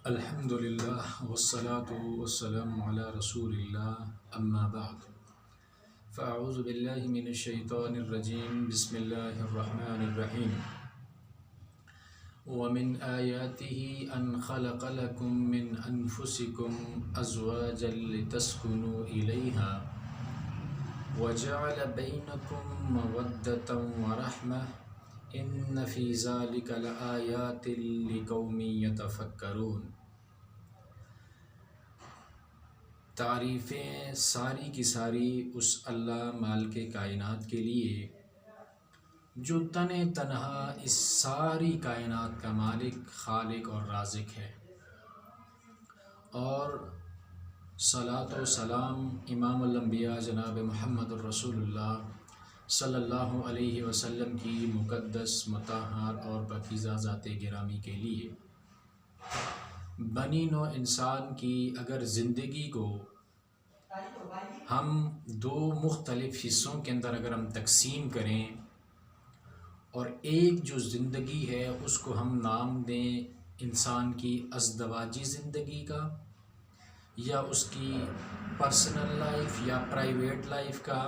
الحمد للہ والصلاة والسلام علی رسول اللہ اما بعد فاعوذ باللہ من الشیطان الرجیم بسم اللہ الرحمن الرحیم ومن آیاته ان خلق لکم من انفسکم ازواجا لتسکنوا الیہا وجعل بینکم مودة ورحمة ان فی ذلک لآیات لقوم یتفکرون۔ تعریفیں ساری کی ساری اس اللہ مالک کائنات کے لیے جو تنہا اس ساری کائنات کا مالک، خالق اور رازق ہے، اور صلاۃ و سلام امام الانبیاء جناب محمد الرسول اللہ صلی اللہ علیہ وسلم کی مقدس، مطہر اور پاکیزہ ذات گرامی کے لیے۔ بنی نوع انسان کی اگر زندگی کو ہم دو مختلف حصوں کے اندر اگر ہم تقسیم کریں اور ایک جو زندگی ہے اس کو ہم نام دیں انسان کی ازدواجی زندگی کا، یا اس کی پرسنل لائف یا پرائیویٹ لائف کا،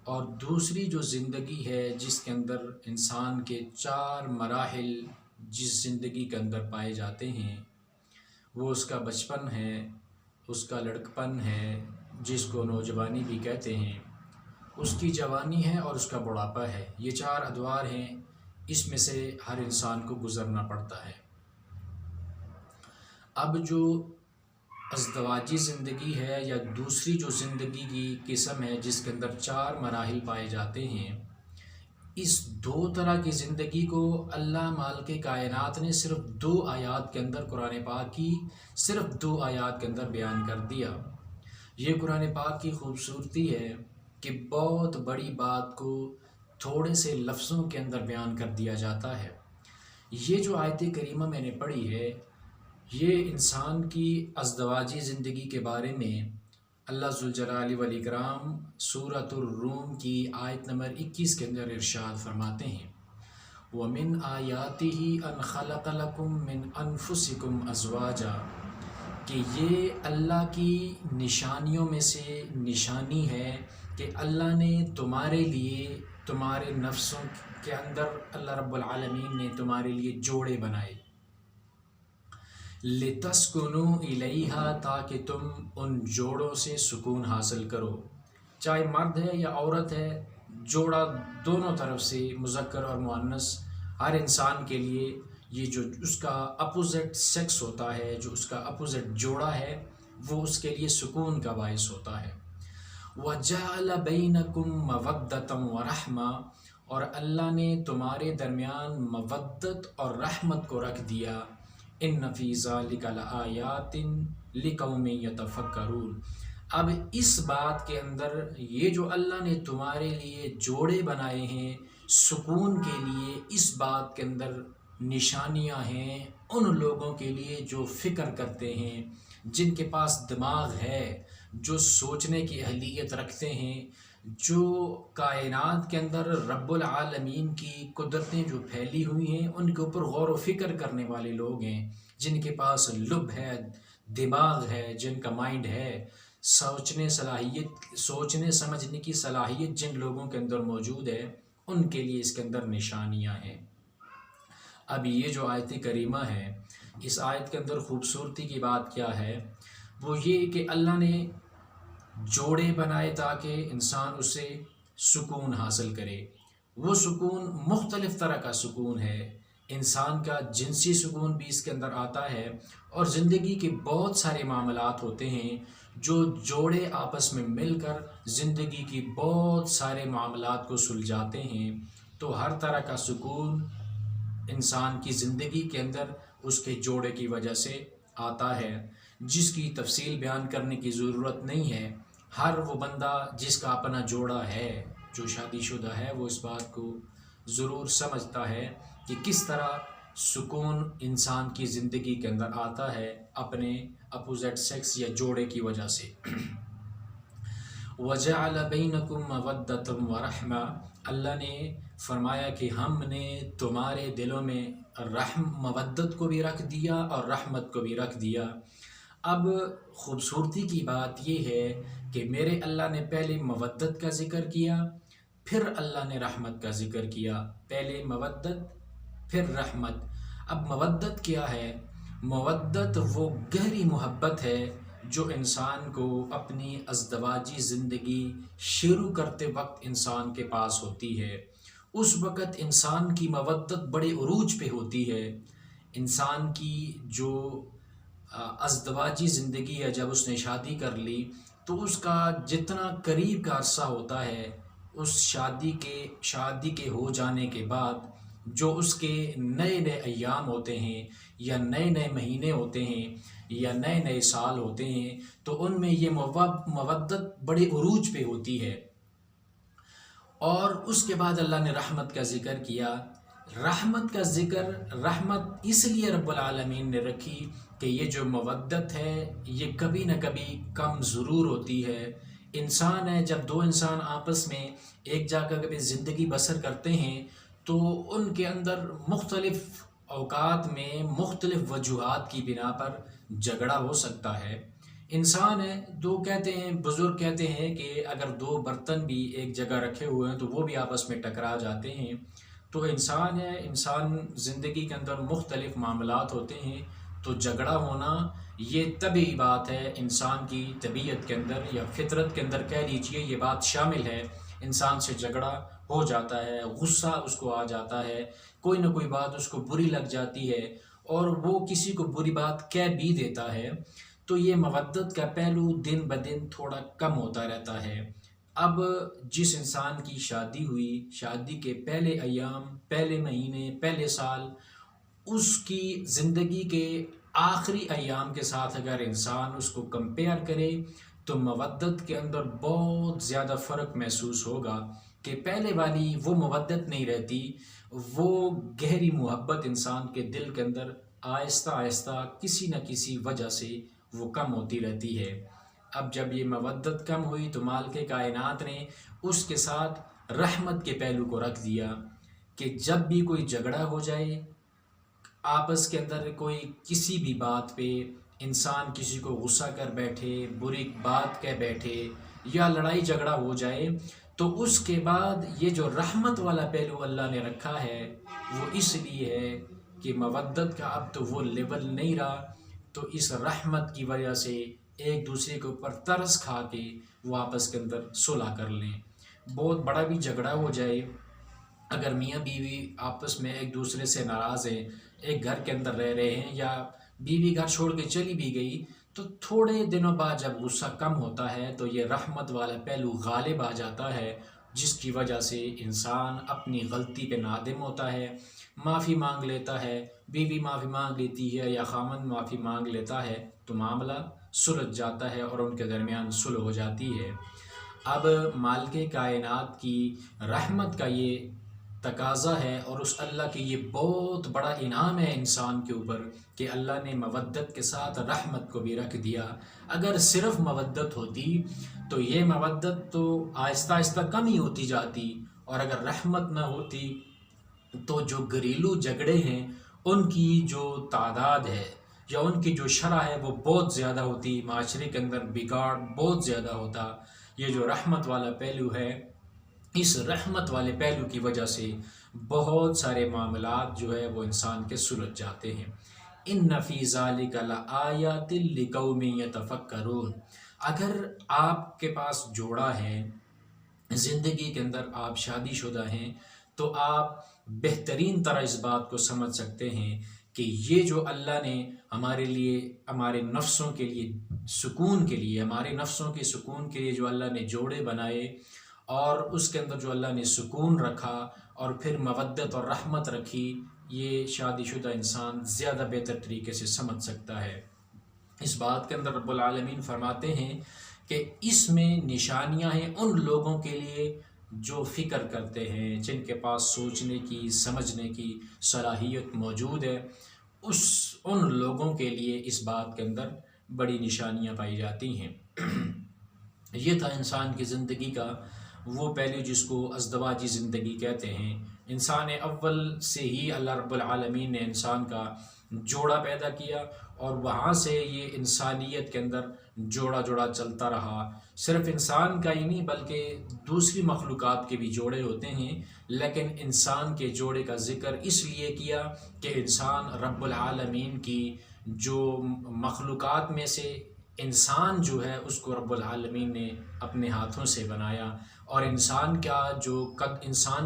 اور دوسری جو زندگی ہے جس کے اندر انسان کے 4 مراحل جس زندگی کے اندر پائے جاتے ہیں، وہ اس کا بچپن ہے، اس کا لڑکپن ہے جس کو نوجوانی بھی کہتے ہیں، اس کی جوانی ہے اور اس کا بڑھاپا ہے۔ یہ 4 ادوار ہیں، اس میں سے ہر انسان کو گزرنا پڑتا ہے۔ اب جو ازدواجی زندگی ہے یا دوسری جو زندگی کی قسم ہے جس کے اندر 4 مراحل پائے جاتے ہیں، اس 2 طرح کی زندگی کو اللہ مالک کائنات نے صرف 2 آیات کے اندر، قرآن پاک کی صرف 2 آیات کے اندر بیان کر دیا۔ یہ قرآن پاک کی خوبصورتی ہے کہ بہت بڑی بات کو تھوڑے سے لفظوں کے اندر بیان کر دیا جاتا ہے۔ یہ جو آیت کریمہ میں نے پڑھی ہے، یہ انسان کی ازدواجی زندگی کے بارے میں اللہ ذوالجلال والاکرام سورۃ الروم کی آیت نمبر 21 کے اندر ارشاد فرماتے ہیں، وَمِنْ آیَاتِهِ أَنْ خَلَقَ لَكُم مِّنْ أَنفُسِكُمْ أَزْوَاجًا، کہ یہ اللہ کی نشانیوں میں سے نشانی ہے کہ اللہ نے تمہارے لیے، تمہارے نفسوں کے اندر اللہ رب العالمین نے تمہارے لیے جوڑے بنائے، لِتَسْكُنُوا إِلَيْهَا، تاکہ تم ان جوڑوں سے سکون حاصل کرو۔ چاہے مرد ہے یا عورت ہے، جوڑا دونوں طرف سے، مذکر اور مؤنث، ہر انسان کے لیے یہ جو اس کا اپوزٹ سیکس ہوتا ہے، جو اس کا اپوزٹ جوڑا ہے، وہ اس کے لیے سکون کا باعث ہوتا ہے۔ وَجَعَلَ بَيْنَكُمْ مَوَدَّةً وَرَحْمَةً، اور اللہ نے تمہارے درمیان مودت اور رحمت کو رکھ دیا۔ إِنَّ فِي ذَلِكَ لَآيَاتٍ لِقَوْمٍ يَتَفَكَّرُونَ۔ اب اس بات کے اندر، یہ جو اللہ نے تمہارے لیے جوڑے بنائے ہیں سکون کے لیے، اس بات کے اندر نشانیاں ہیں ان لوگوں کے لیے جو فکر کرتے ہیں، جن کے پاس دماغ ہے، جو سوچنے کی اہلیت رکھتے ہیں، جو کائنات کے اندر رب العالمین کی قدرتیں جو پھیلی ہوئی ہیں ان کے اوپر غور و فکر کرنے والے لوگ ہیں، جن کے پاس لب ہے، دماغ ہے، جن کا مائنڈ ہے، سوچنے سمجھنے کی صلاحیت جن لوگوں کے اندر موجود ہے، ان کے لیے اس کے اندر نشانیاں ہیں۔ اب یہ جو آیت کریمہ ہے، اس آیت کے اندر خوبصورتی کی بات کیا ہے؟ وہ یہ کہ اللہ نے جوڑے بنائے تاکہ انسان اسے سکون حاصل کرے۔ وہ سکون مختلف طرح کا سکون ہے، انسان کا جنسی سکون بھی اس کے اندر آتا ہے، اور زندگی کے بہت سارے معاملات ہوتے ہیں جو جوڑے آپس میں مل کر زندگی کی بہت سارے معاملات کو سلجھاتے ہیں۔ تو ہر طرح کا سکون انسان کی زندگی کے اندر اس کے جوڑے کی وجہ سے آتا ہے، جس کی تفصیل بیان کرنے کی ضرورت نہیں ہے۔ ہر وہ بندہ جس کا اپنا جوڑا ہے، جو شادی شدہ ہے، وہ اس بات کو ضرور سمجھتا ہے کہ کس طرح سکون انسان کی زندگی کے اندر آتا ہے اپنے اپوزٹ سیکس یا جوڑے کی وجہ سے۔ وَجَعَلَ بَيْنَكُمْ مَوَدَّةً وَرَحْمَةً، اللہ نے فرمایا کہ ہم نے تمہارے دلوں میں مودت کو بھی رکھ دیا اور رحمت کو بھی رکھ دیا۔ اب خوبصورتی کی بات یہ ہے کہ میرے اللہ نے پہلے مودت کا ذکر کیا، پھر اللہ نے رحمت کا ذکر کیا، پہلے مودت پھر رحمت۔ اب مودت کیا ہے؟ مودت وہ گہری محبت ہے جو انسان کو اپنی ازدواجی زندگی شروع کرتے وقت انسان کے پاس ہوتی ہے۔ اس وقت انسان کی مودت بڑے عروج پہ ہوتی ہے۔ انسان کی جو ازدواجی زندگی ہے، جب اس نے شادی کر لی تو اس کا جتنا قریب کا عرصہ ہوتا ہے، اس شادی کے ہو جانے کے بعد جو اس کے نئے نئے ایام ہوتے ہیں یا نئے نئے مہینے ہوتے ہیں یا نئے نئے سال ہوتے ہیں، تو ان میں یہ مودت بڑے عروج پہ ہوتی ہے۔ اور اس کے بعد اللہ نے رحمت کا ذکر کیا۔ رحمت کا ذکر، رحمت اس لیے رب العالمین نے رکھی کہ یہ جو مودت ہے یہ کبھی نہ کبھی کم ضرور ہوتی ہے۔ انسان ہے، جب دو انسان آپس میں ایک جگہ کبھی زندگی بسر کرتے ہیں تو ان کے اندر مختلف اوقات میں مختلف وجوہات کی بنا پر جھگڑا ہو سکتا ہے۔ انسان ہے، بزرگ کہتے ہیں کہ اگر دو برتن بھی ایک جگہ رکھے ہوئے ہیں تو وہ بھی آپس میں ٹکرا جاتے ہیں۔ تو انسان ہے، انسان زندگی کے اندر مختلف معاملات ہوتے ہیں، تو جھگڑا ہونا یہ طبیعی بات ہے، انسان کی طبیعت کے اندر یا فطرت کے اندر کہہ لیجئے یہ بات شامل ہے۔ انسان سے جھگڑا ہو جاتا ہے، غصہ اس کو آ جاتا ہے، کوئی نہ کوئی بات اس کو بری لگ جاتی ہے اور وہ کسی کو بری بات کہہ بھی دیتا ہے۔ تو یہ مودت کا پہلو دن بدن تھوڑا کم ہوتا رہتا ہے۔ اب جس انسان کی شادی ہوئی، شادی کے پہلے ایام، پہلے مہینے، پہلے سال، اس کی زندگی کے آخری ایام کے ساتھ اگر انسان اس کو کمپیئر کرے تو مودت کے اندر بہت زیادہ فرق محسوس ہوگا کہ پہلے والی وہ مودت نہیں رہتی، وہ گہری محبت انسان کے دل کے اندر آہستہ آہستہ کسی نہ کسی وجہ سے وہ کم ہوتی رہتی ہے۔ اب جب یہ مودت کم ہوئی تو مالک کائنات نے اس کے ساتھ رحمت کے پہلو کو رکھ دیا کہ جب بھی کوئی جھگڑا ہو جائے آپس کے اندر، کوئی کسی بھی بات پہ انسان کسی کو غصہ کر بیٹھے، بری بات کہہ بیٹھے یا لڑائی جھگڑا ہو جائے، تو اس کے بعد یہ جو رحمت والا پہلو اللہ نے رکھا ہے وہ اس لیے ہے کہ مودت کا اب تو وہ لیول نہیں رہا، تو اس رحمت کی وجہ سے ایک دوسرے کے اوپر ترس کھا کے وہ آپس کے اندر صلح کر لیں۔ بہت بڑا بھی جھگڑا ہو جائے، اگر میاں بیوی آپس میں ایک دوسرے سے ناراض ہیں، ایک گھر کے اندر رہ رہے ہیں یا بیوی گھر چھوڑ کے چلی بھی گئی، تو تھوڑے دنوں بعد جب غصہ کم ہوتا ہے تو یہ رحمت والا پہلو غالب آ جاتا ہے، جس کی وجہ سے انسان اپنی غلطی پہ نادم ہوتا ہے، معافی مانگ لیتا ہے، بیوی معافی مانگ لیتی ہے یا خامند معافی مانگ لیتا ہے، تو معاملہ سلجھ جاتا ہے اور ان کے درمیان صلح ہو جاتی ہے۔ اب مالک کائنات کی رحمت کا یہ تقاضا ہے اور اس اللہ کی یہ بہت بڑا انعام ہے انسان کے اوپر کہ اللہ نے مودت کے ساتھ رحمت کو بھی رکھ دیا۔ اگر صرف مودت ہوتی تو یہ مودت تو آہستہ آہستہ کم ہی ہوتی جاتی، اور اگر رحمت نہ ہوتی تو جو گھریلو جھگڑے ہیں ان کی جو تعداد ہے یا ان کی جو شرح ہے وہ بہت زیادہ ہوتی، معاشرے کے اندر بگاڑ بہت زیادہ ہوتا۔ یہ جو رحمت والا پہلو ہے، اس رحمت والے پہلو کی وجہ سے بہت سارے معاملات جو ہے وہ انسان کے سلجھ جاتے ہیں۔ ان فی ذالک لآیات لقوم یتفکرون۔ اگر آپ کے پاس جوڑا ہے، زندگی کے اندر آپ شادی شدہ ہیں، تو آپ بہترین طرح اس بات کو سمجھ سکتے ہیں کہ یہ جو اللہ نے ہمارے لیے، ہمارے نفسوں کے لیے سکون کے لیے، ہمارے نفسوں کے سکون کے لیے جو اللہ نے جوڑے بنائے اور اس کے اندر جو اللہ نے سکون رکھا اور پھر مودت اور رحمت رکھی، یہ شادی شدہ انسان زیادہ بہتر طریقے سے سمجھ سکتا ہے۔ اس بات کے اندر رب العالمین فرماتے ہیں کہ اس میں نشانیاں ہیں ان لوگوں کے لیے جو فکر کرتے ہیں، جن کے پاس سوچنے کی، سمجھنے کی صلاحیت موجود ہے، ان لوگوں کے لیے اس بات کے اندر بڑی نشانیاں پائی جاتی ہیں۔ یہ تھا انسان کی زندگی کا وہ پہلو جس کو ازدواجی زندگی کہتے ہیں۔ انسان اول سے ہی اللہ رب العالمین نے انسان کا جوڑا پیدا کیا، اور وہاں سے یہ انسانیت کے اندر جوڑا جوڑا چلتا رہا۔ صرف انسان کا ہی نہیں بلکہ دوسری مخلوقات کے بھی جوڑے ہوتے ہیں، لیکن انسان کے جوڑے کا ذکر اس لیے کیا کہ انسان رب العالمین کی جو مخلوقات میں سے انسان جو ہے اس کو رب العالمین نے اپنے ہاتھوں سے بنایا، اور انسان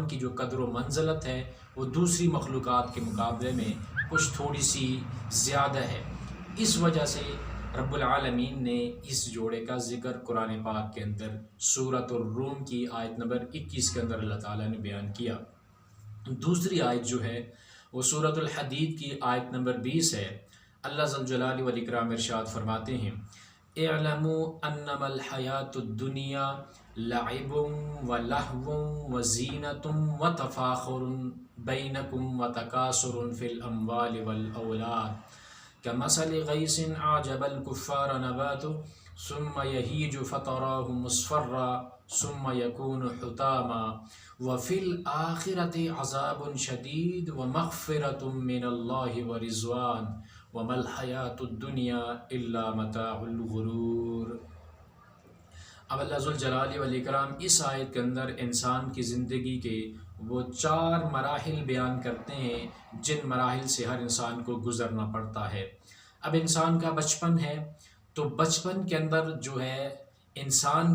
کی جو قدر و منزلت ہے وہ دوسری مخلوقات کے مقابلے میں کچھ تھوڑی سی زیادہ ہے۔ اس وجہ سے رب العالمین نے اس جوڑے کا ذکر قرآن پاک کے اندر سورۃ الروم کی آیت نمبر 21 کے اندر اللہ تعالیٰ نے بیان کیا۔ دوسری آیت جو ہے وہ سورۃ الحدید کی آیت نمبر 20 ہے۔ اللہ ذو الجلال والاکرام ارشاد فرماتے ہیں: اعلموا انما الحیات الدنیا لعب ولہو وزینۃ وتفاخر بینکم وتکاثر فی الاموال والاولاد کمثل غیث اعجب الکفار نباته ثم یہیج فتراه مصفرا ثم یکون حطاما وفی الآخرۃ عذاب شدید ومغفرۃ من اللہ ورضوان وما الحیات الدنیا الا متاع الغرور۔ اب اللہ ذوالجلال والاکرام اس آیت کے اندر انسان کی زندگی کے وہ 4 مراحل بیان کرتے ہیں جن مراحل سے ہر انسان کو گزرنا پڑتا ہے۔ اب انسان کا بچپن ہے، تو بچپن کے اندر جو ہے انسان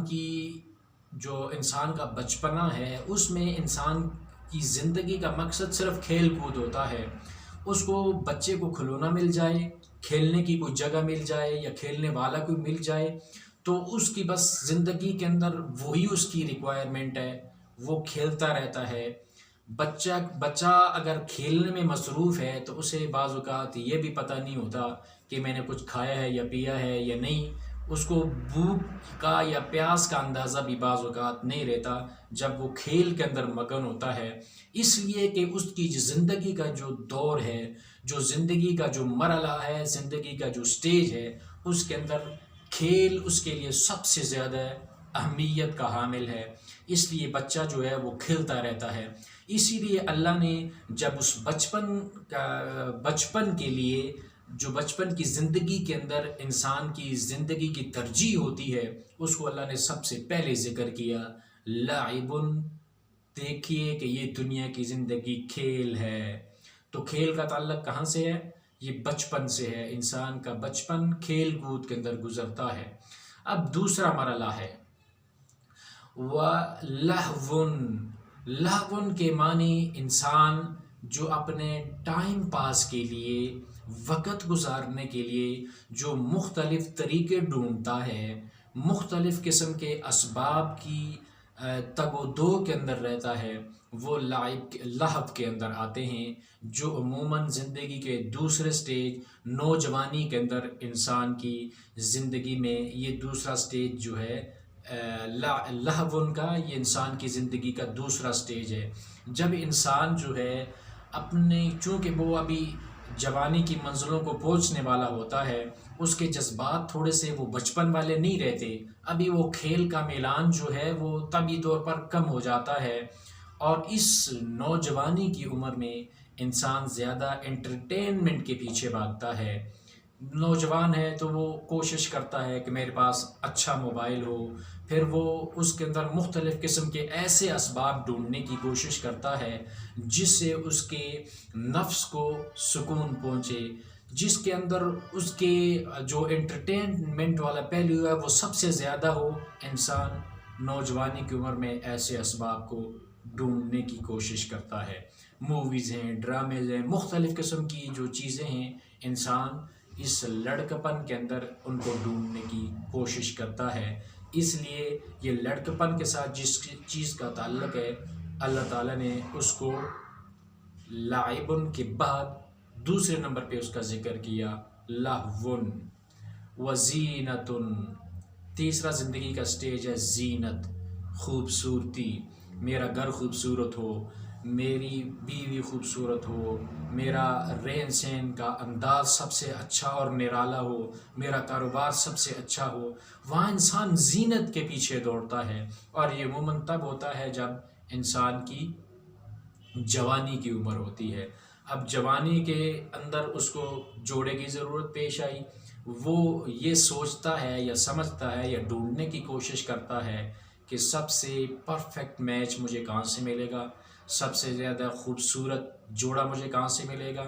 کا بچپنا ہے، اس میں انسان کی زندگی کا مقصد صرف کھیل کود ہوتا ہے۔ اس کو بچے کو کھلونا مل جائے، کھیلنے کی کوئی جگہ مل جائے یا کھیلنے والا کوئی مل جائے، تو اس کی بس زندگی کے اندر وہی اس کی ریکوائرمنٹ ہے، وہ کھیلتا رہتا ہے۔ بچہ اگر کھیلنے میں مصروف ہے تو اسے بعض اوقات یہ بھی پتہ نہیں ہوتا کہ میں نے کچھ کھایا ہے یا پیا ہے یا نہیں، اس کو بھوک کا یا پیاس کا اندازہ بھی بعض اوقات نہیں رہتا جب وہ کھیل کے اندر مگن ہوتا ہے، اس لیے کہ اس کی زندگی کا جو دور ہے، جو زندگی کا جو مرحلہ ہے، زندگی کا جو سٹیج ہے، اس کے اندر کھیل اس کے لیے سب سے زیادہ اہمیت کا حامل ہے۔ اس لیے بچہ جو ہے وہ کھیلتا رہتا ہے۔ اسی لیے اللہ نے جب اس بچپن کے لیے جو بچپن کی زندگی کے اندر انسان کی زندگی کی ترجیح ہوتی ہے، اس کو اللہ نے سب سے پہلے ذکر کیا لعبن۔ دیکھیے کہ یہ دنیا کی زندگی کھیل ہے، تو کھیل کا تعلق کہاں سے ہے؟ یہ بچپن سے ہے۔ انسان کا بچپن کھیل کود کے اندر گزرتا ہے۔ اب دوسرا مرحلہ ہے وَلَهْوٌ۔ لہون کے معنی انسان جو اپنے ٹائم پاس کے لیے، وقت گزارنے کے لیے جو مختلف طریقے ڈھونڈتا ہے، مختلف قسم کے اسباب کی تگ و دو کے اندر رہتا ہے، وہ لہو کے اندر آتے ہیں، جو عموماً زندگی کے دوسرے سٹیج نوجوانی کے اندر انسان کی زندگی میں یہ دوسرا سٹیج جو ہے لہون کا، یہ انسان کی زندگی کا دوسرا سٹیج ہے۔ جب انسان جو ہے چونکہ وہ ابھی جوانی کی منزلوں کو پہنچنے والا ہوتا ہے، اس کے جذبات تھوڑے سے وہ بچپن والے نہیں رہتے، ابھی وہ کھیل کا میلان جو ہے وہ طبعی طور پر کم ہو جاتا ہے، اور اس نوجوانی کی عمر میں انسان زیادہ انٹرٹینمنٹ کے پیچھے بھاگتا ہے۔ نوجوان ہے تو وہ کوشش کرتا ہے کہ میرے پاس اچھا موبائل ہو، پھر وہ اس کے اندر مختلف قسم کے ایسے اسباب ڈھونڈنے کی کوشش کرتا ہے جس سے اس کے نفس کو سکون پہنچے، جس کے اندر اس کے جو انٹرٹینمنٹ والا پہلو ہے وہ سب سے زیادہ ہو۔ انسان نوجوانی کی عمر میں ایسے اسباب کو ڈھونڈنے کی کوشش کرتا ہے۔ موویز ہیں، ڈرامے ہیں، مختلف قسم کی جو چیزیں ہیں، انسان اس لڑکپن کے اندر ان کو ڈھونڈنے کی کوشش کرتا ہے۔ اس لیے یہ لڑکپن کے ساتھ جس چیز کا تعلق ہے، اللہ تعالیٰ نے اس کو لعبن کے بعد دوسرے نمبر پہ اس کا ذکر کیا لہون وزینتن۔ تیسرا زندگی کا سٹیج ہے زینت، خوبصورتی۔ میرا گھر خوبصورت ہو، میری بیوی خوبصورت ہو، میرا رہن سہن کا انداز سب سے اچھا اور نرالا ہو، میرا کاروبار سب سے اچھا ہو، وہاں انسان زینت کے پیچھے دوڑتا ہے۔ اور یہ عموماً تب ہوتا ہے جب انسان کی جوانی کی عمر ہوتی ہے۔ اب جوانی کے اندر اس کو جوڑے کی ضرورت پیش آئی، وہ یہ سوچتا ہے یا سمجھتا ہے یا ڈھونڈنے کی کوشش کرتا ہے کہ سب سے پرفیکٹ میچ مجھے کہاں سے ملے گا، سب سے زیادہ خوبصورت جوڑا مجھے کہاں سے ملے گا۔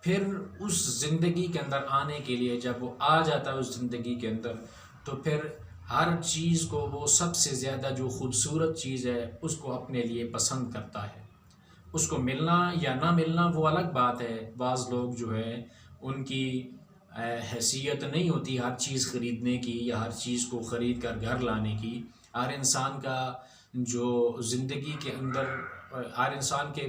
پھر اس زندگی کے اندر آنے کے لیے جب وہ آ جاتا ہے اس زندگی کے اندر، تو پھر ہر چیز کو وہ سب سے زیادہ جو خوبصورت چیز ہے اس کو اپنے لیے پسند کرتا ہے۔ اس کو ملنا یا نہ ملنا وہ الگ بات ہے۔ بعض لوگ جو ہے ان کی حیثیت نہیں ہوتی ہر چیز خریدنے کی یا ہر چیز کو خرید کر گھر لانے کی۔ ہر انسان کا جو زندگی کے اندر ہر انسان کے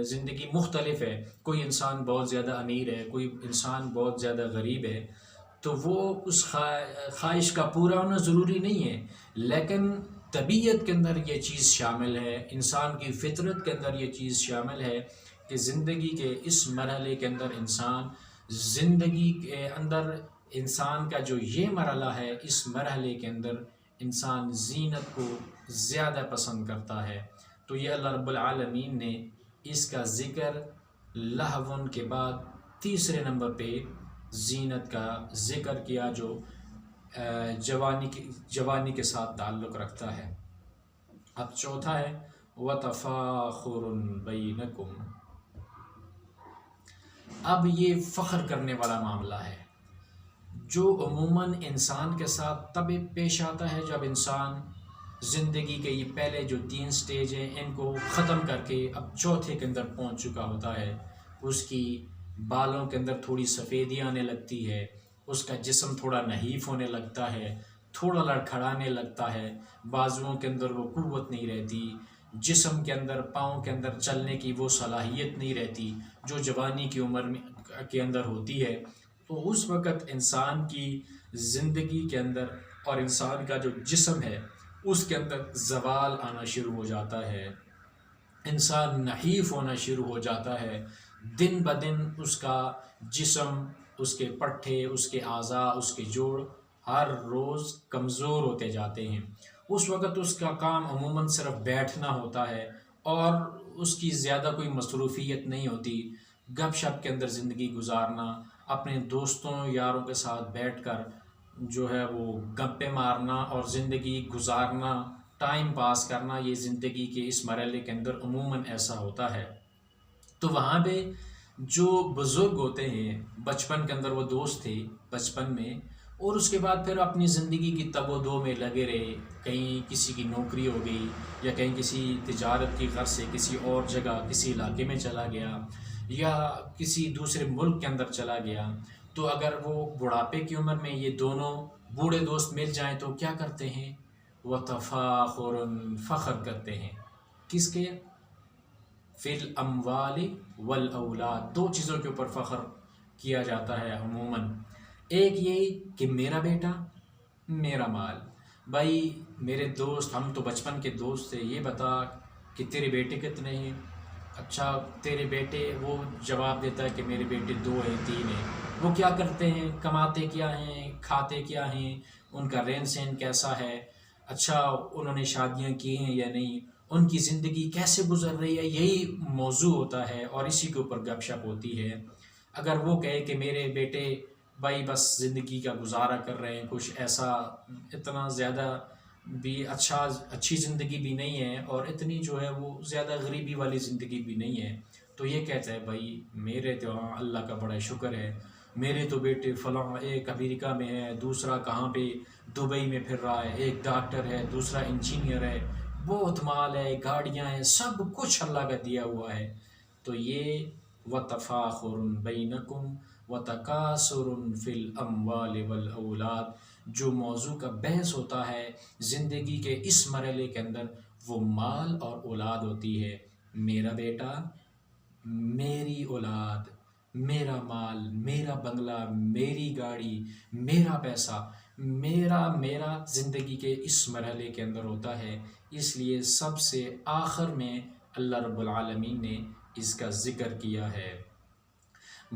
زندگی مختلف ہے۔ کوئی انسان بہت زیادہ امیر ہے، کوئی انسان بہت زیادہ غریب ہے، تو وہ اس خواہش کا پورا ہونا ضروری نہیں ہے، لیکن طبیعت کے اندر یہ چیز شامل ہے، انسان کی فطرت کے اندر یہ چیز شامل ہے کہ زندگی کے اس مرحلے کے اندر زندگی کے اندر انسان کا جو یہ مرحلہ ہے، اس مرحلے کے اندر انسان زینت کو زیادہ پسند کرتا ہے۔ تو یہ اللہ رب العالمین نے اس کا ذکر لہون کے بعد تیسرے نمبر پہ زینت کا ذکر کیا، جو جوانی کے ساتھ تعلق رکھتا ہے۔ اب چوتھا ہے وَتَفَاخُرٌ بَيْنَكُمْ۔ اب یہ فخر کرنے والا معاملہ ہے جو عموماً انسان کے ساتھ تب پیش آتا ہے جب انسان زندگی کے یہ پہلے جو 3 سٹیج ہیں ان کو ختم کر کے اب چوتھے کے اندر پہنچ چکا ہوتا ہے۔ اس کی بالوں کے اندر تھوڑی سفیدی آنے لگتی ہے، اس کا جسم تھوڑا نحیف ہونے لگتا ہے، تھوڑا لڑکھڑانے لگتا ہے، بازوؤں کے اندر وہ قوت نہیں رہتی، جسم کے اندر پاؤں کے اندر چلنے کی وہ صلاحیت نہیں رہتی جو جوانی کی عمر کے اندر ہوتی ہے۔ تو اس وقت انسان کی زندگی کے اندر اور انسان کا جو جسم ہے اس کے اندر زوال آنا شروع ہو جاتا ہے، انسان نحیف ہونا شروع ہو جاتا ہے، دن بدن اس کا جسم، اس کے پٹھے، اس کے اعضاء، اس کے جوڑ ہر روز کمزور ہوتے جاتے ہیں۔ اس وقت اس کا کام عموماً صرف بیٹھنا ہوتا ہے اور اس کی زیادہ کوئی مصروفیت نہیں ہوتی، گپ شپ کے اندر زندگی گزارنا، اپنے دوستوں یاروں کے ساتھ بیٹھ کر جو ہے وہ گپیں مارنا اور زندگی گزارنا، ٹائم پاس کرنا، یہ زندگی کے اس مرحلے کے اندر عموماً ایسا ہوتا ہے۔ تو وہاں پہ جو بزرگ ہوتے ہیں بچپن کے اندر وہ دوست تھے بچپن میں، اور اس کے بعد پھر اپنی زندگی کی تب و دو میں لگے رہے، کہیں کسی کی نوکری ہو گئی یا کہیں کسی تجارت کی غرض سے کسی اور جگہ کسی علاقے میں چلا گیا یا کسی دوسرے ملک کے اندر چلا گیا، تو اگر وہ بڑھاپے کی عمر میں یہ دونوں بوڑھے دوست مل جائیں تو کیا کرتے ہیں؟ وَتَفَاخُرٌ، فخر کرتے ہیں، کس کے؟ فی الاموال والاولاد، 2 چیزوں کے اوپر فخر کیا جاتا ہے عموماً۔ ایک یہ کہ میرا بیٹا میرا مال، بھائی میرے دوست، ہم تو بچپن کے دوست تھے، یہ بتا کہ تیرے بیٹے کتنے ہیں؟ اچھا تیرے بیٹے، وہ جواب دیتا ہے کہ میرے بیٹے 2 ہیں 3 ہیں۔ وہ کیا کرتے ہیں، کماتے کیا ہیں، کھاتے کیا ہیں، ان کا رہن سہن کیسا ہے، اچھا انہوں نے شادیاں کی ہیں یا نہیں، ان کی زندگی کیسے گزر رہی ہے، یہی موضوع ہوتا ہے اور اسی کے اوپر گپ شپ ہوتی ہے۔ اگر وہ کہے کہ میرے بیٹے بھائی بس زندگی کا گزارا کر رہے ہیں، کچھ ایسا اتنا زیادہ بھی اچھی زندگی بھی نہیں ہے اور اتنی جو ہے وہ زیادہ غریبی والی زندگی بھی نہیں ہے، تو یہ کہتا ہے بھائی میرے تو اللہ کا بڑا شکر ہے، میرے تو بیٹے فلاں، ایک امریکہ میں ہے، دوسرا کہاں پہ دبئی میں پھر رہا ہے، ایک ڈاکٹر ہے، دوسرا انجینئر ہے، بہت مال ہے، گاڑیاں ہیں، سب کچھ اللہ کا دیا ہوا ہے۔ تو یہ وَتَفَاخُرٌ بَيْنَكُمْ وَتَكَاثُرٌ فِي الْأَمْوَالِ وَالْأَوْلَادِ، جو موضوع کا بحث ہوتا ہے زندگی کے اس مرحلے کے اندر، وہ مال اور اولاد ہوتی ہے۔ میرا بیٹا، میری اولاد، میرا مال، میرا بنگلہ، میری گاڑی، میرا پیسہ، میرا زندگی کے اس مرحلے کے اندر ہوتا ہے۔ اس لیے سب سے آخر میں اللہ رب العالمین نے اس کا ذکر کیا ہے۔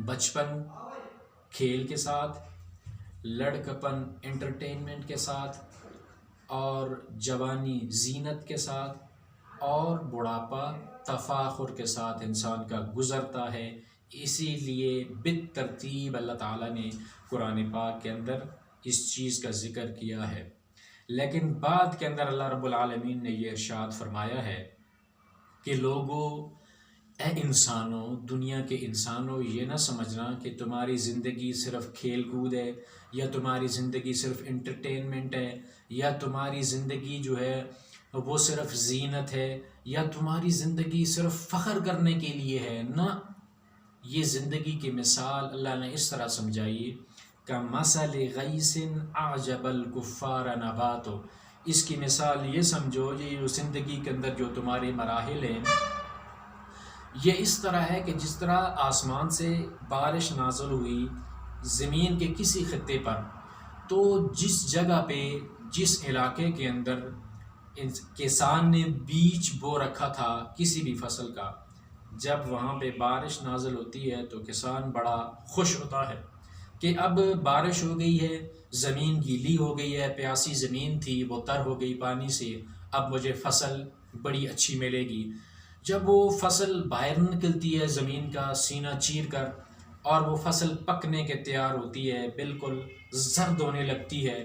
بچپن کھیل کے ساتھ، لڑکپن انٹرٹینمنٹ کے ساتھ، اور جوانی زینت کے ساتھ، اور بڑھاپا تفاخر کے ساتھ انسان کا گزرتا ہے۔ اسی لیے بالترتیب اللہ تعالیٰ نے قرآن پاک کے اندر اس چیز کا ذکر کیا ہے۔ لیکن بعد کے اندر اللہ رب العالمین نے یہ ارشاد فرمایا ہے کہ لوگوں، اے انسانوں، دنیا کے انسانوں، یہ نہ سمجھنا کہ تمہاری زندگی صرف کھیل کود ہے، یا تمہاری زندگی صرف انٹرٹینمنٹ ہے، یا تمہاری زندگی جو ہے وہ صرف زینت ہے، یا تمہاری زندگی صرف فخر کرنے کے لیے ہے۔ نہ، یہ زندگی کی مثال اللہ نے اس طرح سمجھائی کَمَثَلِ غَيْثٍ أَعْجَبَ الْكُفَّارَ نَبَاتُهُ۔ اس کی مثال یہ سمجھو، یہ زندگی کے اندر جو تمہارے مراحل ہیں، یہ اس طرح ہے کہ جس طرح آسمان سے بارش نازل ہوئی زمین کے کسی خطے پر، تو جس جگہ پہ، جس علاقے کے اندر کسان نے بیج بو رکھا تھا کسی بھی فصل کا، جب وہاں پہ بارش نازل ہوتی ہے تو کسان بڑا خوش ہوتا ہے کہ اب بارش ہو گئی ہے، زمین گیلی ہو گئی ہے، پیاسی زمین تھی وہ تر ہو گئی پانی سے، اب مجھے فصل بڑی اچھی ملے گی۔ جب وہ فصل باہر نکلتی ہے زمین کا سینہ چیر کر، اور وہ فصل پکنے کے تیار ہوتی ہے، بالکل زرد ہونے لگتی ہے،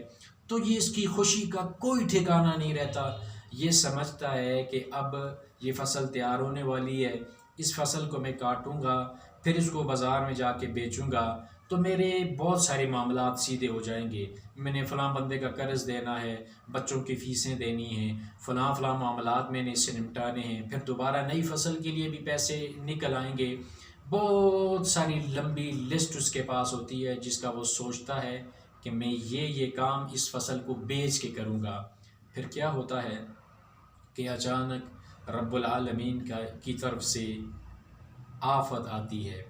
تو یہ اس کی خوشی کا کوئی ٹھکانہ نہیں رہتا۔ یہ سمجھتا ہے کہ اب یہ فصل تیار ہونے والی ہے، اس فصل کو میں کاٹوں گا، پھر اس کو بازار میں جا کے بیچوں گا، تو میرے بہت سارے معاملات سیدھے ہو جائیں گے۔ میں نے فلاں بندے کا قرض دینا ہے، بچوں کی فیسیں دینی ہیں، فلاں معاملات میں نے اس سے نمٹانے ہیں، پھر دوبارہ نئی فصل کے لیے بھی پیسے نکل آئیں گے۔ بہت ساری لمبی لسٹ اس کے پاس ہوتی ہے جس کا وہ سوچتا ہے کہ میں یہ کام اس فصل کو بیچ کے کروں گا۔ پھر کیا ہوتا ہے کہ اچانک رب العالمین کی طرف سے آفت آتی ہے،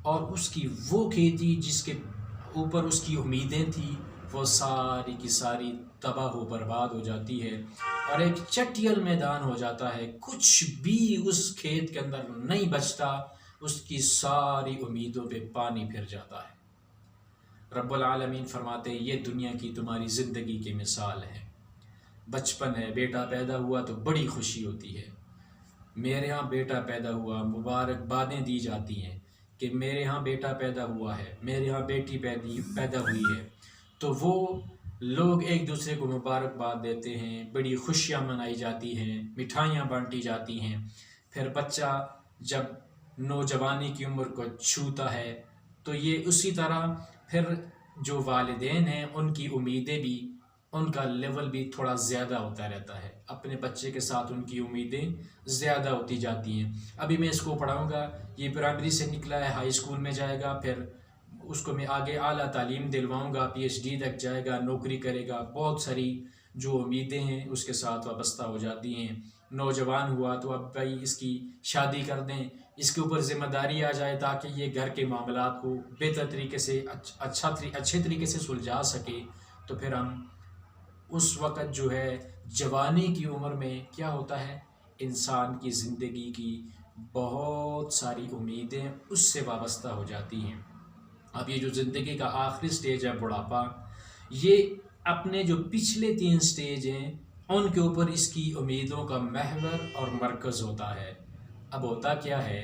اور اس کی وہ کھیتی جس کے اوپر اس کی امیدیں تھیں وہ ساری کی ساری تباہ و برباد ہو جاتی ہے، اور ایک چٹیل میدان ہو جاتا ہے، کچھ بھی اس کھیت کے اندر نہیں بچتا، اس کی ساری امیدوں پہ پانی پھر جاتا ہے۔ رب العالمین فرماتے ہیں یہ دنیا کی تمہاری زندگی کی مثال ہے۔ بچپن ہے، بیٹا پیدا ہوا تو بڑی خوشی ہوتی ہے، میرے ہاں بیٹا پیدا ہوا، مبارکبادیں دی جاتی ہیں کہ میرے ہاں بیٹا پیدا ہوا ہے، میرے ہاں بیٹی پیدا ہوئی ہے، تو وہ لوگ ایک دوسرے کو مبارکباد دیتے ہیں، بڑی خوشیاں منائی جاتی ہیں، مٹھائیاں بانٹی جاتی ہیں۔ پھر بچہ جب نوجوانی کی عمر کو چھوتا ہے تو یہ اسی طرح پھر جو والدین ہیں ان کی امیدیں بھی، ان کا لیول بھی تھوڑا زیادہ ہوتا رہتا ہے، اپنے بچے کے ساتھ ان کی امیدیں زیادہ ہوتی جاتی ہیں۔ ابھی میں اس کو پڑھاؤں گا، یہ پرائمری سے نکلا ہے، ہائی اسکول میں جائے گا، پھر اس کو میں آگے اعلیٰ تعلیم دلواؤں گا، پی ایچ ڈی تک جائے گا، نوکری کرے گا، بہت ساری جو امیدیں ہیں اس کے ساتھ وابستہ ہو جاتی ہیں۔ نوجوان ہوا تو اب بھائی اس کی شادی کر دیں، اس کے اوپر ذمہ داری آ جائے تاکہ یہ گھر کے معاملات کو بہتر طریقے سے اچھے طریقے سے سلجھا سکے، تو پھر ہم اس وقت جو ہے جوانی کی عمر میں کیا ہوتا ہے، انسان کی زندگی کی بہت ساری امیدیں اس سے وابستہ ہو جاتی ہیں۔ اب یہ جو زندگی کا آخری سٹیج ہے بڑھاپا، یہ اپنے جو پچھلے 3 سٹیج ہیں ان کے اوپر اس کی امیدوں کا محور اور مرکز ہوتا ہے۔ اب ہوتا کیا ہے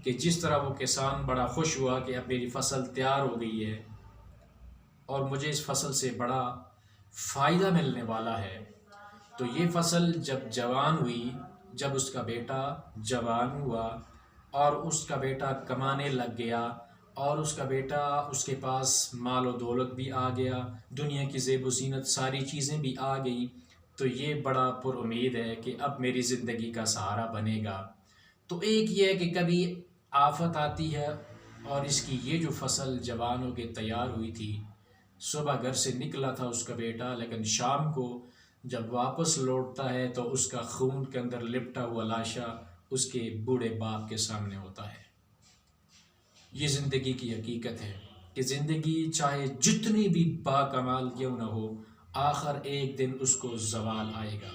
کہ جس طرح وہ کسان بڑا خوش ہوا کہ اب میری فصل تیار ہو گئی ہے اور مجھے اس فصل سے بڑا فائدہ ملنے والا ہے، تو یہ فصل جب جوان ہوئی، جب اس کا بیٹا جوان ہوا اور اس کا بیٹا کمانے لگ گیا، اور اس کا بیٹا اس کے پاس مال و دولت بھی آ گیا، دنیا کی زیب و زینت ساری چیزیں بھی آ گئیں، تو یہ بڑا پر امید ہے کہ اب میری زندگی کا سہارا بنے گا۔ تو ایک یہ ہے کہ کبھی آفت آتی ہے، اور اس کی یہ جو فصل جوان ہو کے تیار ہوئی تھی، صبح گھر سے نکلا تھا اس کا بیٹا، لیکن شام کو جب واپس لوٹتا ہے تو اس کا خون کے اندر لپٹا ہوا لاشا اس کے بوڑھے باپ کے سامنے ہوتا ہے۔ یہ زندگی کی حقیقت ہے کہ زندگی چاہے جتنی بھی باکمال کیوں نہ ہو، آخر ایک دن اس کو زوال آئے گا۔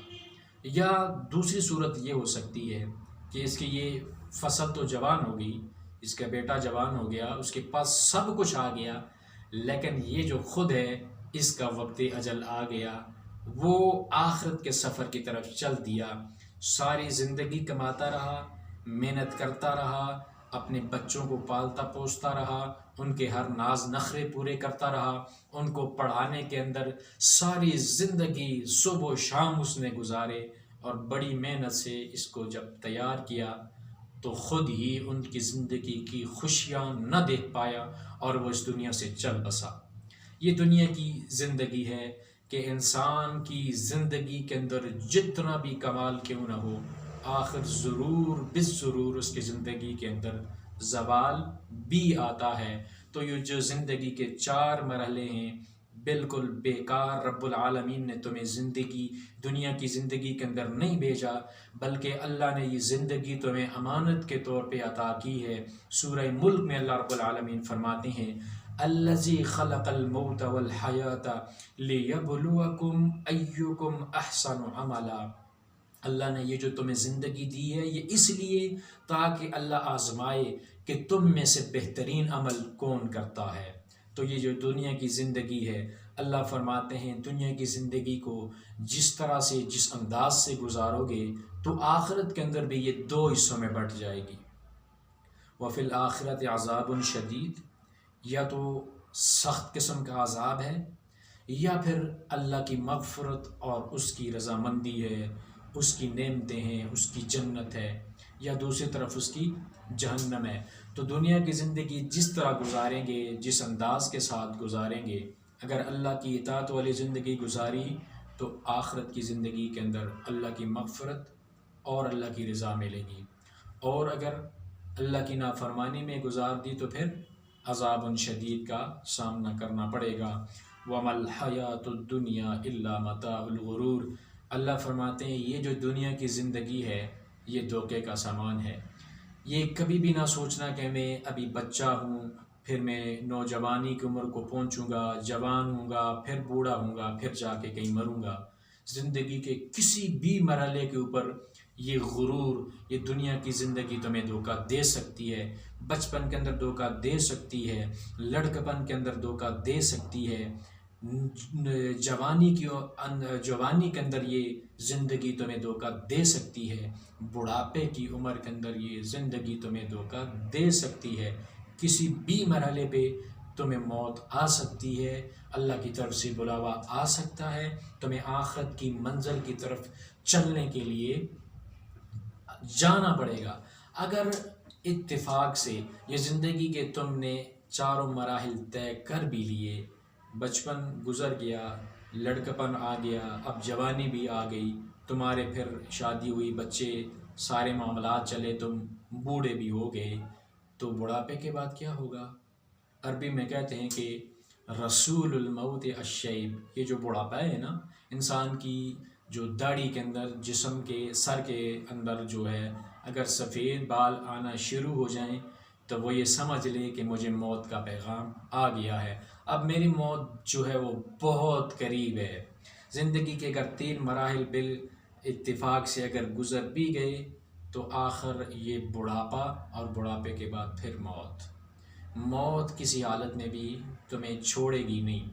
یا دوسری صورت یہ ہو سکتی ہے کہ اس کی یہ فصل تو جوان ہو گئی، اس کا بیٹا جوان ہو گیا، اس کے پاس سب کچھ آ گیا، لیکن یہ جو خود ہے اس کا وقت اجل آ گیا، وہ آخرت کے سفر کی طرف چل دیا، ساری زندگی کماتا رہا، محنت کرتا رہا، اپنے بچوں کو پالتا پوستا رہا، ان کے ہر ناز نخرے پورے کرتا رہا، ان کو پڑھانے کے اندر ساری زندگی صبح و شام اس نے گزارے، اور بڑی محنت سے اس کو جب تیار کیا تو خود ہی ان کی زندگی کی خوشیاں نہ دیکھ پایا اور وہ اس دنیا سے چل بسا۔ یہ دنیا کی زندگی ہے کہ انسان کی زندگی کے اندر جتنا بھی کمال کیوں نہ ہو، آخر ضرور بالضرور اس کی زندگی کے اندر زوال بھی آتا ہے۔ تو یہ جو زندگی کے 4 مرحلے ہیں بالکل بیکار رب العالمین نے تمہیں دنیا کی زندگی کے اندر نہیں بھیجا، بلکہ اللہ نے یہ زندگی تمہیں امانت کے طور پہ عطا کی ہے۔ سورہ ملک میں اللہ رب العالمین فرماتے ہیں الذی خلق الموت والحیات لیبلوکم ایکم احسن عملا۔ اللہ نے یہ جو تمہیں زندگی دی ہے یہ اس لیے تاکہ اللہ آزمائے کہ تم میں سے بہترین عمل کون کرتا ہے۔ تو یہ جو دنیا کی زندگی ہے، اللہ فرماتے ہیں دنیا کی زندگی کو جس طرح سے جس انداز سے گزارو گے تو آخرت کے اندر بھی یہ 2 حصوں میں بٹ جائے گی۔ وفی الآخرت عذاب شدید، یا تو سخت قسم کا عذاب ہے، یا پھر اللہ کی مغفرت اور اس کی رضامندی ہے، اس کی نعمتیں ہیں، اس کی جنت ہے، یا دوسری طرف اس کی جہنم ہے۔ تو دنیا کی زندگی جس طرح گزاریں گے، جس انداز کے ساتھ گزاریں گے، اگر اللہ کی اطاعت والی زندگی گزاری تو آخرت کی زندگی کے اندر اللہ کی مغفرت اور اللہ کی رضا ملے گی، اور اگر اللہ کی نافرمانی میں گزار دی تو پھر عذاب شدید کا سامنا کرنا پڑے گا۔ وَمَا الْحَيَاةُ الدُّنْيَا إِلَّا مَتَاعُ الْغُرُورِ۔ اللہ فرماتے ہیں یہ جو دنیا کی زندگی ہے یہ دھوکے کا سامان ہے۔ یہ کبھی بھی نہ سوچنا کہ میں ابھی بچہ ہوں، پھر میں نوجوانی کی عمر کو پہنچوں گا، جوان ہوں گا، پھر بوڑھا ہوں گا، پھر جا کے کہیں مروں گا۔ زندگی کے کسی بھی مرحلے کے اوپر یہ غرور، یہ دنیا کی زندگی تمہیں دھوکہ دے سکتی ہے، بچپن کے اندر دھوکہ دے سکتی ہے، لڑکپن کے اندر دھوکہ دے سکتی ہے، جوانی کے اندر یہ زندگی تمہیں دھوکہ دے سکتی ہے، بڑھاپے کی عمر کے اندر یہ زندگی تمہیں دھوکہ دے سکتی ہے، کسی بھی مرحلے پہ تمہیں موت آ سکتی ہے، اللہ کی طرف سے بلاوا آ سکتا ہے، تمہیں آخرت کی منزل کی طرف چلنے کے لیے جانا پڑے گا۔ اگر اتفاق سے یہ زندگی کے تم نے 4 مراحل طے کر بھی لیے، بچپن گزر گیا، لڑکپن آ گیا، اب جوانی بھی آ گئی، تمہارے پھر شادی ہوئی، بچے، سارے معاملات چلے، تم بوڑھے بھی ہو گئے، تو بڑھاپے کے بعد کیا ہوگا؟ عربی میں کہتے ہیں کہ رسول الموت الشیب، یہ جو بڑھاپا ہے نا، انسان کی جو داڑھی کے اندر، جسم کے سر کے اندر جو ہے، اگر سفید بال آنا شروع ہو جائیں تو وہ یہ سمجھ لے کہ مجھے موت کا پیغام آ گیا ہے، اب میری موت جو ہے وہ بہت قریب ہے۔ زندگی کے اگر 3 مراحل اتفاق سے اگر گزر بھی گئے تو آخر یہ بڑھاپا، اور بڑھاپے کے بعد پھر موت کسی حالت میں بھی تمہیں چھوڑے گی نہیں۔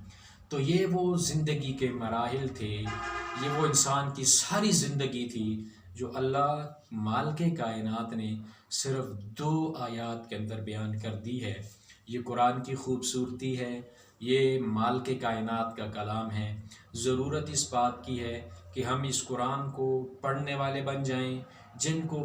تو یہ وہ زندگی کے مراحل تھے، یہ وہ انسان کی ساری زندگی تھی جو اللہ مالک کائنات نے صرف 2 آیات کے اندر بیان کر دی ہے۔ یہ قرآن کی خوبصورتی ہے، یہ مالک کائنات کا کلام ہے۔ ضرورت اس بات کی ہے کہ ہم اس قرآن کو پڑھنے والے بن جائیں۔ جن کو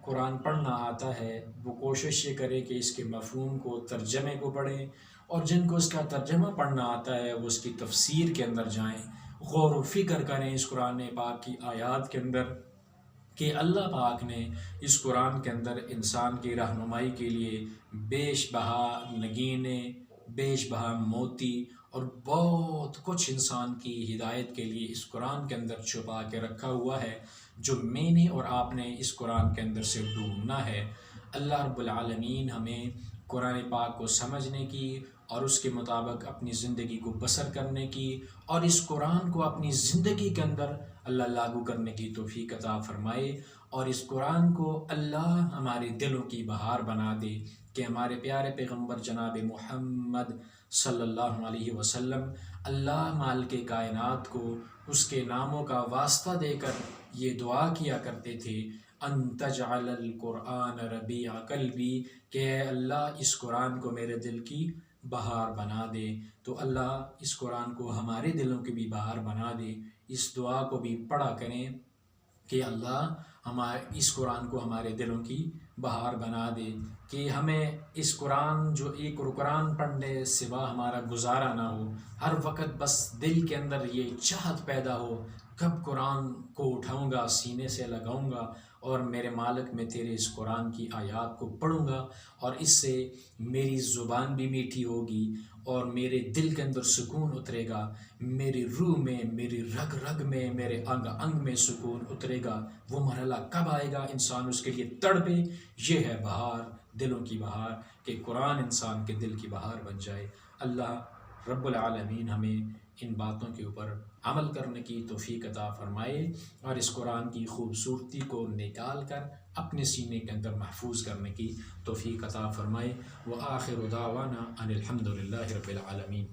قرآن پڑھنا آتا ہے وہ کوشش یہ کرے کہ اس کے مفہوم کو، ترجمے کو پڑھیں، اور جن کو اس کا ترجمہ پڑھنا آتا ہے وہ اس کی تفسیر کے اندر جائیں، غور و فکر کریں اس قرآن پاک کی آیات کے اندر کہ اللہ پاک نے اس قرآن کے اندر انسان کی رہنمائی کے لیے بیش بہا نگینے، بیش بہا موتی اور بہت کچھ انسان کی ہدایت کے لیے اس قرآن کے اندر چھپا کے رکھا ہوا ہے، جو میں نے اور آپ نے اس قرآن کے اندر سے ڈھونڈنا ہے۔ اللہ رب العالمین ہمیں قرآن پاک کو سمجھنے کی اور اس کے مطابق اپنی زندگی کو بسر کرنے کی اور اس قرآن کو اپنی زندگی کے اندر اللہ لاگو کرنے کی توفیق عطا فرمائے، اور اس قرآن کو اللہ ہمارے دلوں کی بہار بنا دے کہ ہمارے پیارے پیغمبر جناب محمد صلی اللہ علیہ وسلم اللہ مالک کائنات کو اس کے ناموں کا واسطہ دے کر یہ دعا کیا کرتے تھے، ان تجعل القرآن ربیع قلبی، کہ اے اللہ اس قرآن کو میرے دل کی بہار بنا دے۔ تو اللہ اس قرآن کو ہمارے دلوں کی بھی بہار بنا دے۔ اس دعا کو بھی پڑھا کریں کہ اللہ اس قرآن کو ہمارے دلوں کی بہار بنا دے، کہ ہمیں اس قرآن جو ایک قرآن پڑھنے سوا ہمارا گزارا نہ ہو، ہر وقت بس دل کے اندر یہ چاہت پیدا ہو کب قرآن کو اٹھاؤں گا، سینے سے لگاؤں گا اور میرے مالک میں تیرے اس قرآن کی آیات کو پڑھوں گا، اور اس سے میری زبان بھی میٹھی ہوگی اور میرے دل کے اندر سکون اترے گا، میری روح میں، میری رگ رگ میں، میرے انگ انگ میں سکون اترے گا۔ وہ مرحلہ کب آئے گا انسان اس کے لیے تڑپے؟ یہ ہے بہار، دلوں کی بہار، کہ قرآن انسان کے دل کی بہار بن جائے۔ اللہ رب العالمین ہمیں ان باتوں کے اوپر عمل کرنے کی توفیق عطا فرمائے اور اس قرآن کی خوبصورتی کو نکال کر اپنے سینے کے اندر محفوظ کرنے کی توفیق عطا فرمائے۔ وآخر دعوانا ان الحمد للہ رب العالمین۔